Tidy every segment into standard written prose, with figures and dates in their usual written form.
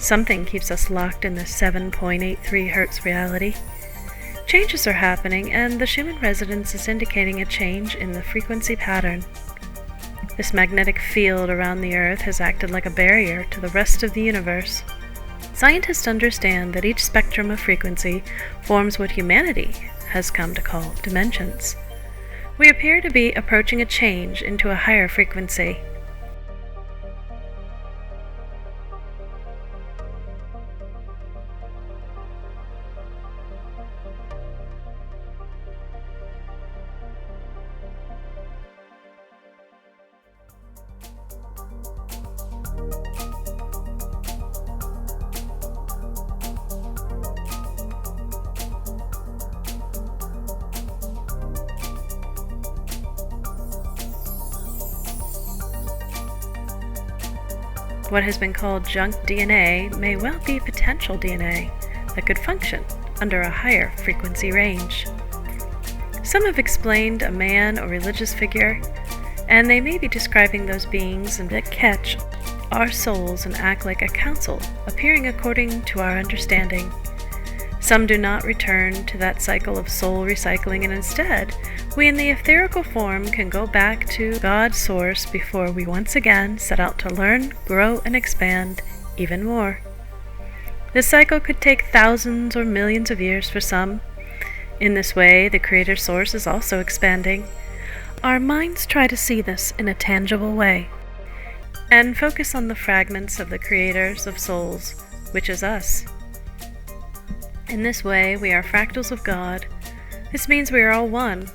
Something keeps us locked in the 7.83 Hertz reality. Changes are happening, and the Schumann resonance is indicating a change in the frequency pattern. This magnetic field around the Earth has acted like a barrier to the rest of the universe. Scientists understand that each spectrum of frequency forms what humanity has come to call dimensions. We appear to be approaching a change into a higher frequency. What has been called junk DNA may well be potential DNA that could function under a higher frequency range. Some have explained a man or religious figure, and they may be describing those beings that catch our souls and act like a council, appearing according to our understanding. Some do not return to that cycle of soul recycling, and instead, we in the etherical form can go back to God's source before we once again set out to learn, grow, and expand even more. This cycle could take thousands or millions of years for some. In this way, the Creator Source is also expanding. Our minds try to see this in a tangible way and focus on the fragments of the Creators of souls, which is us. In this way, we are fractals of God. This means we are all one.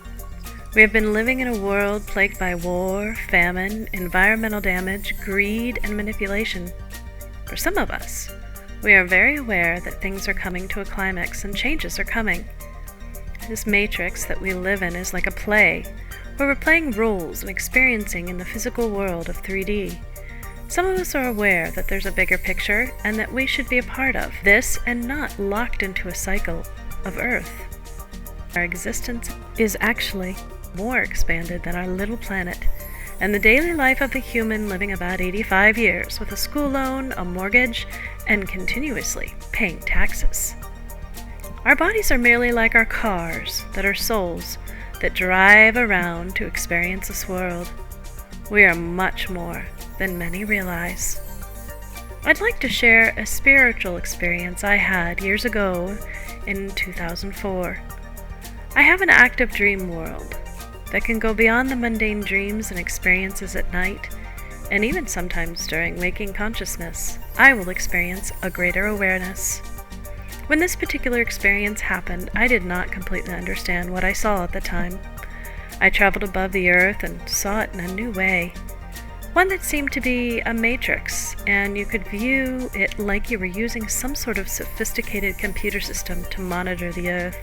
We have been living in a world plagued by war, famine, environmental damage, greed, and manipulation. For some of us, we are very aware that things are coming to a climax and changes are coming. This matrix that we live in is like a play, where we're playing roles and experiencing in the physical world of 3D. Some of us are aware that there's a bigger picture and that we should be a part of this and not locked into a cycle of Earth. Our existence is actually more expanded than our little planet, and the daily life of the human living about 85 years with a school loan, a mortgage, and continuously paying taxes. Our bodies are merely like our cars that are souls that drive around to experience this world. We are much more than many realize. I'd like to share a spiritual experience I had years ago in 2004. I have an active dream world that can go beyond the mundane dreams and experiences at night, and even sometimes during waking consciousness, I will experience a greater awareness. When this particular experience happened, I did not completely understand what I saw at the time. I traveled above the earth and saw it in a new way. One that seemed to be a matrix, and you could view it like you were using some sort of sophisticated computer system to monitor the Earth.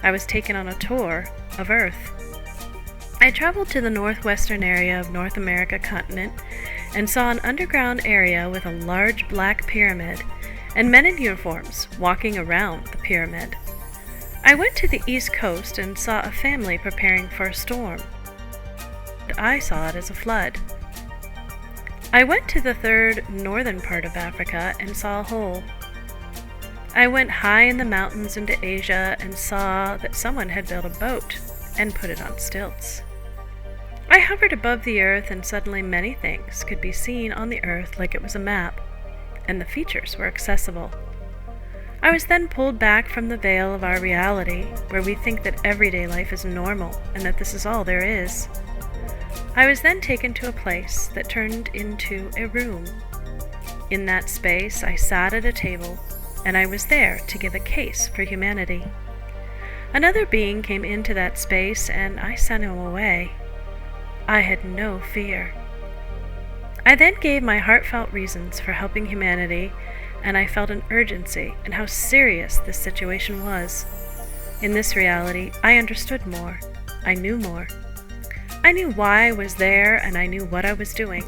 I was taken on a tour of Earth. I traveled to the northwestern area of North America continent and saw an underground area with a large black pyramid and men in uniforms walking around the pyramid. I went to the east coast and saw a family preparing for a storm. I saw it as a flood. I went to the third northern part of Africa and saw a hole. I went high in the mountains into Asia and saw that someone had built a boat and put it on stilts. I hovered above the earth and suddenly many things could be seen on the earth like it was a map, and the features were accessible. I was then pulled back from the veil of our reality, where we think that everyday life is normal and that this is all there is. I was then taken to a place that turned into a room. In that space, I sat at a table, and I was there to give a case for humanity. Another being came into that space, and I sent him away. I had no fear. I then gave my heartfelt reasons for helping humanity, and I felt an urgency in how serious this situation was. In this reality, I understood more. I knew more. I knew why I was there, and I knew what I was doing.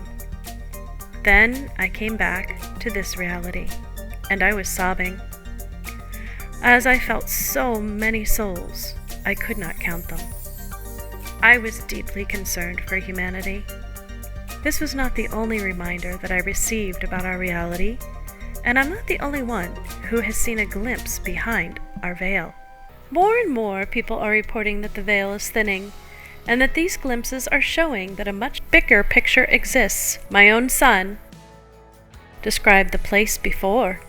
Then I came back to this reality, and I was sobbing. As I felt so many souls, I could not count them. I was deeply concerned for humanity. This was not the only reminder that I received about our reality, and I'm not the only one who has seen a glimpse behind our veil. More and more people are reporting that the veil is thinning, and that these glimpses are showing that a much bigger picture exists. My own son described the place before.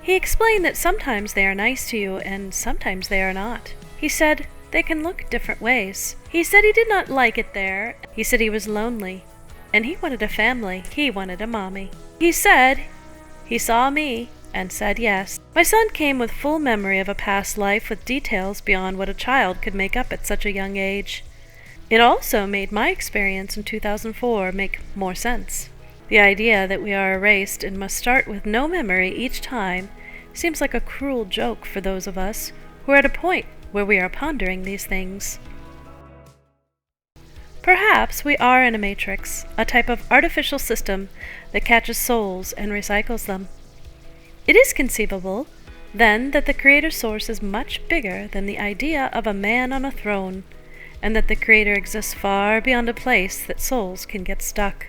He explained that sometimes they are nice to you and sometimes they are not. He said they can look different ways. He said he did not like it there. He said he was lonely, and he wanted a family. He wanted a mommy. He said he saw me and said yes. My son came with full memory of a past life with details beyond what a child could make up at such a young age. It also made my experience in 2004 make more sense. The idea that we are erased and must start with no memory each time seems like a cruel joke for those of us who are at a point where we are pondering these things. Perhaps we are in a matrix, a type of artificial system that catches souls and recycles them. It is conceivable, then, that the Creator Source is much bigger than the idea of a man on a throne, and that the Creator exists far beyond a place that souls can get stuck.